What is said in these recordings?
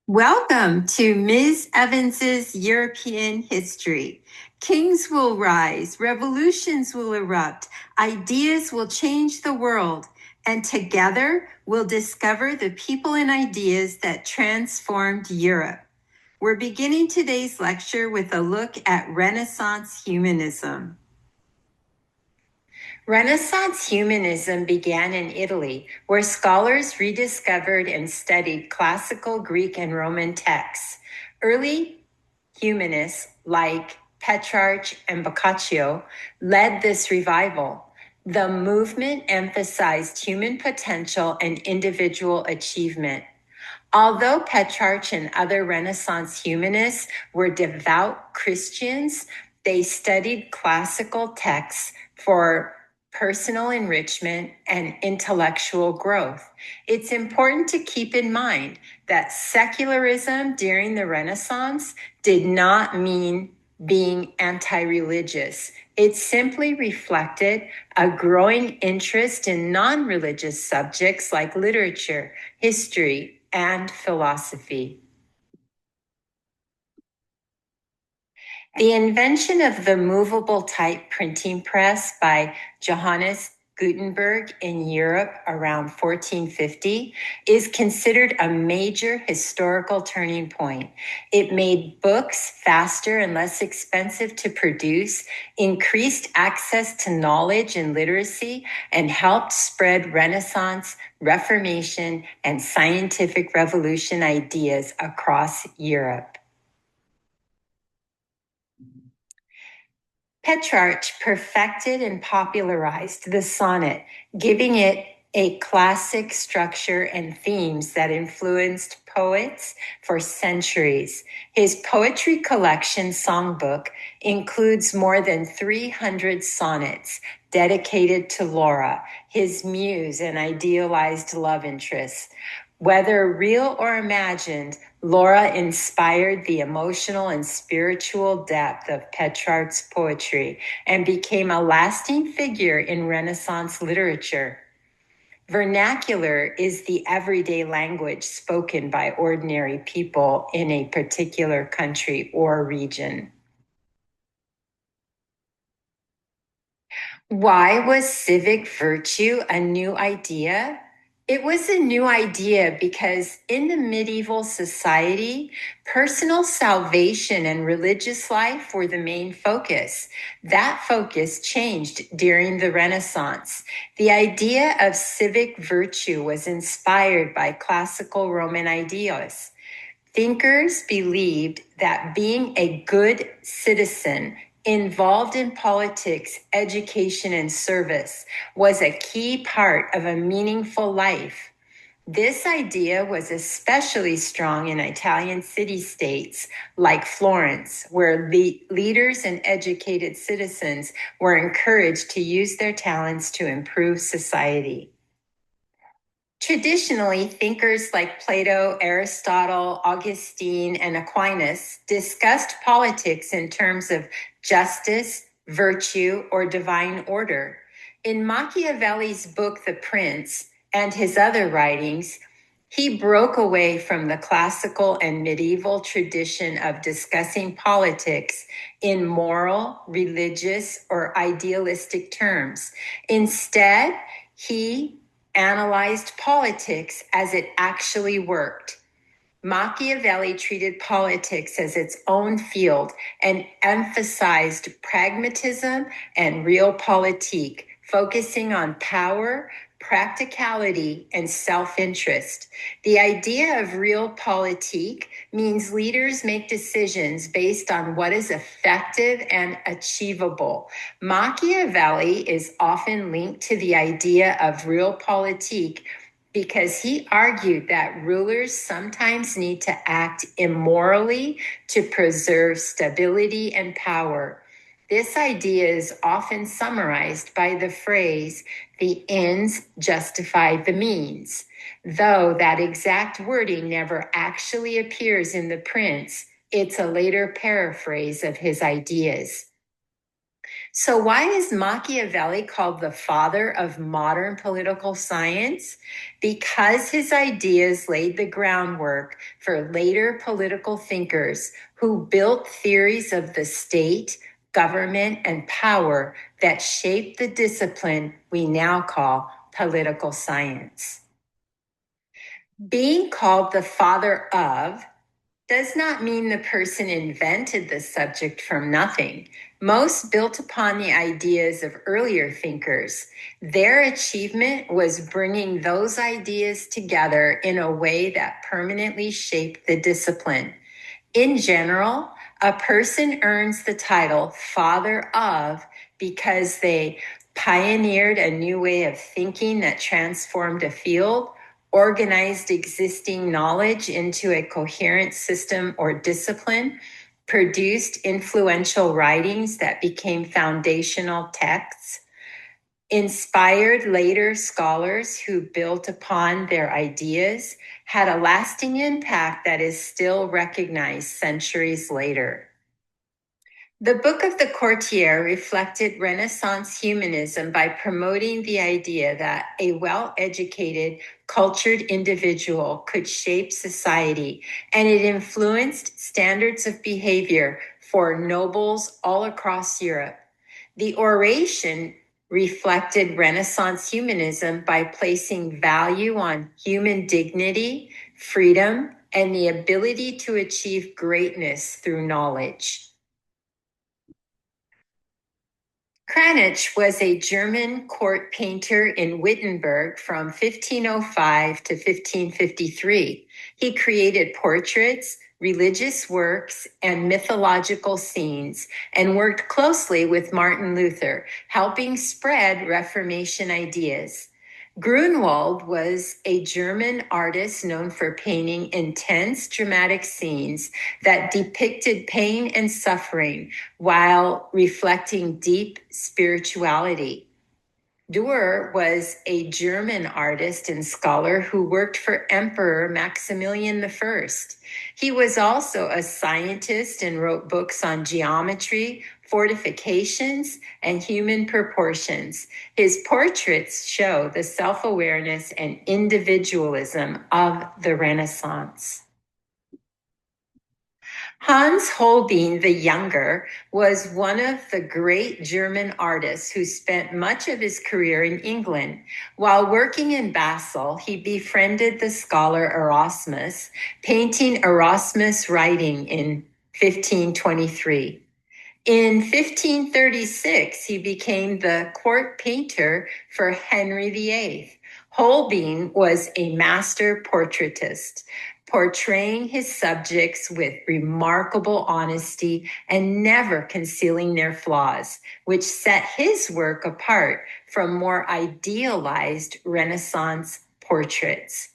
Welcome to Ms. Evans's European History. Kings will rise, revolutions will erupt, ideas will change the world, and together we'll discover the people and ideas that transformed Europe. We're beginning today's lecture with a look at Renaissance humanism. Renaissance humanism began in Italy, where scholars rediscovered and studied classical Greek and Roman texts. Early humanists like Petrarch and Boccaccio led this revival. The movement emphasized human potential and individual achievement. Although Petrarch and other Renaissance humanists were devout Christians, they studied classical texts for personal enrichment and intellectual growth. It's important to keep in mind that secularism during the Renaissance did not mean being anti-religious. It simply reflected a growing interest in non-religious subjects like literature, history, and philosophy. The invention of the movable type printing press by Johannes Gutenberg in Europe around 1450 is considered a major historical turning point. It made books faster and less expensive to produce, increased access to knowledge and literacy, and helped spread Renaissance, Reformation, and scientific revolution ideas across Europe. Petrarch perfected and popularized the sonnet, giving it a classic structure and themes that influenced poets for centuries. His poetry collection songbook includes more than 300 sonnets dedicated to Laura, his muse and idealized love interest. Whether real or imagined, Laura inspired the emotional and spiritual depth of Petrarch's poetry and became a lasting figure in Renaissance literature. Vernacular is the everyday language spoken by ordinary people in a particular country or region. Why was civic virtue a new idea? It was a new idea because in the medieval society, personal salvation and religious life were the main focus. That focus changed during the Renaissance. The idea of civic virtue was inspired by classical Roman ideas. Thinkers believed that being a good citizen involved in politics, education, and service was a key part of a meaningful life. This idea was especially strong in Italian city-states like Florence, where leaders and educated citizens were encouraged to use their talents to improve society. Traditionally, thinkers like Plato, Aristotle, Augustine, and Aquinas discussed politics in terms of justice, virtue, or divine order. In Machiavelli's book, The Prince, and his other writings, he broke away from the classical and medieval tradition of discussing politics in moral, religious, or idealistic terms. Instead, he analyzed politics as it actually worked. Machiavelli treated politics as its own field and emphasized pragmatism and realpolitik, focusing on power, practicality, and self-interest. The idea of realpolitik means leaders make decisions based on what is effective and achievable. Machiavelli is often linked to the idea of realpolitik because he argued that rulers sometimes need to act immorally to preserve stability and power. This idea is often summarized by the phrase, the ends justify the means. Though that exact wording never actually appears in The Prince, it's a later paraphrase of his ideas. So, why is Machiavelli called the father of modern political science? Because his ideas laid the groundwork for later political thinkers who built theories of the state, government, and power that shaped the discipline we now call political science. Being called the father of does not mean the person invented the subject from nothing. Most built upon the ideas of earlier thinkers. Their achievement was bringing those ideas together in a way that permanently shaped the discipline. In general, a person earns the title father of because they pioneered a new way of thinking that transformed a field, organized existing knowledge into a coherent system or discipline, produced influential writings that became foundational texts, inspired later scholars who built upon their ideas, had a lasting impact that is still recognized centuries later. The Book of the Courtier reflected Renaissance humanism by promoting the idea that a well-educated, cultured individual could shape society, and it influenced standards of behavior for nobles all across Europe. The oration reflected Renaissance humanism by placing value on human dignity, freedom, and the ability to achieve greatness through knowledge. Cranach was a German court painter in Wittenberg from 1505 to 1553. He created portraits, religious works, and mythological scenes, and worked closely with Martin Luther, helping spread Reformation ideas. Grunwald was a German artist known for painting intense dramatic scenes that depicted pain and suffering while reflecting deep spirituality. Durer was a German artist and scholar who worked for Emperor Maximilian I. He was also a scientist and wrote books on geometry, fortifications, and human proportions. His portraits show the self-awareness and individualism of the Renaissance. Hans Holbein the Younger was one of the great German artists who spent much of his career in England. While working in Basel, he befriended the scholar Erasmus, painting Erasmus' writing in 1523. In 1536, he became the court painter for Henry VIII. Holbein was a master portraitist, portraying his subjects with remarkable honesty and never concealing their flaws, which set his work apart from more idealized Renaissance portraits.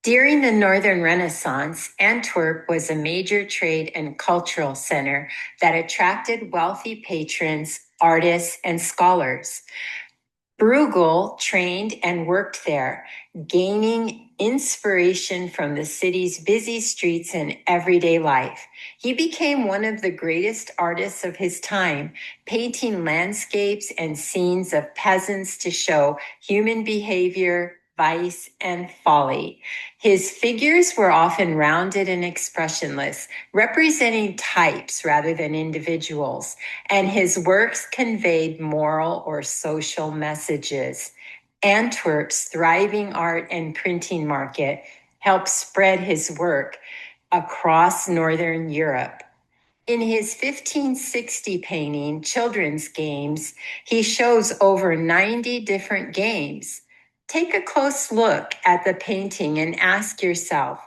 During the Northern Renaissance, Antwerp was a major trade and cultural center that attracted wealthy patrons, artists, and scholars. Bruegel trained and worked there, gaining inspiration from the city's busy streets and everyday life. He became one of the greatest artists of his time, painting landscapes and scenes of peasants to show human behavior, vice, and folly. His figures were often rounded and expressionless, representing types rather than individuals, and his works conveyed moral or social messages. Antwerp's thriving art and printing market helped spread his work across Northern Europe. In his 1560 painting, Children's Games, he shows over 90 different games. Take a close look at the painting and ask yourself,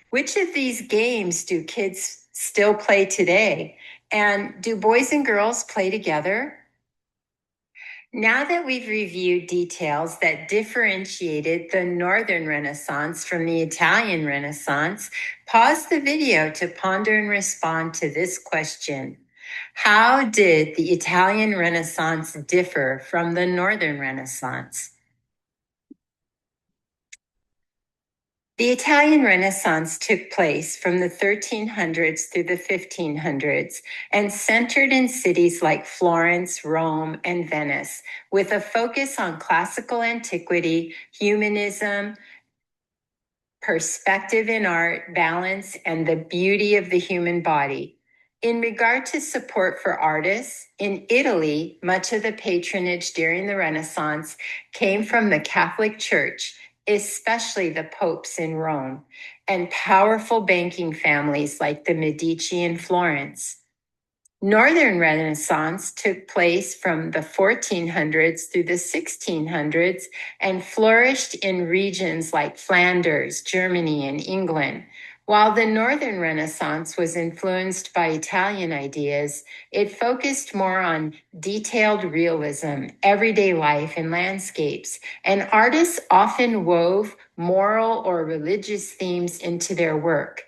which of these games do kids still play today? And do boys and girls play together? Now that we've reviewed details that differentiated the Northern Renaissance from the Italian Renaissance, pause the video to ponder and respond to this question. How did the Italian Renaissance differ from the Northern Renaissance? The Italian Renaissance took place from the 1300s through the 1500s and centered in cities like Florence, Rome, and Venice, with a focus on classical antiquity, humanism, perspective in art, balance, and the beauty of the human body. In regard to support for artists, in Italy, much of the patronage during the Renaissance came from the Catholic Church, especially the popes in Rome, and powerful banking families like the Medici in Florence. Northern Renaissance took place from the 1400s through the 1600s and flourished in regions like Flanders, Germany, and England. While the Northern Renaissance was influenced by Italian ideas, it focused more on detailed realism, everyday life, and landscapes, and artists often wove moral or religious themes into their work.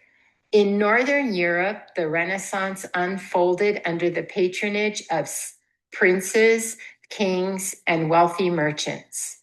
In Northern Europe, the Renaissance unfolded under the patronage of princes, kings, and wealthy merchants.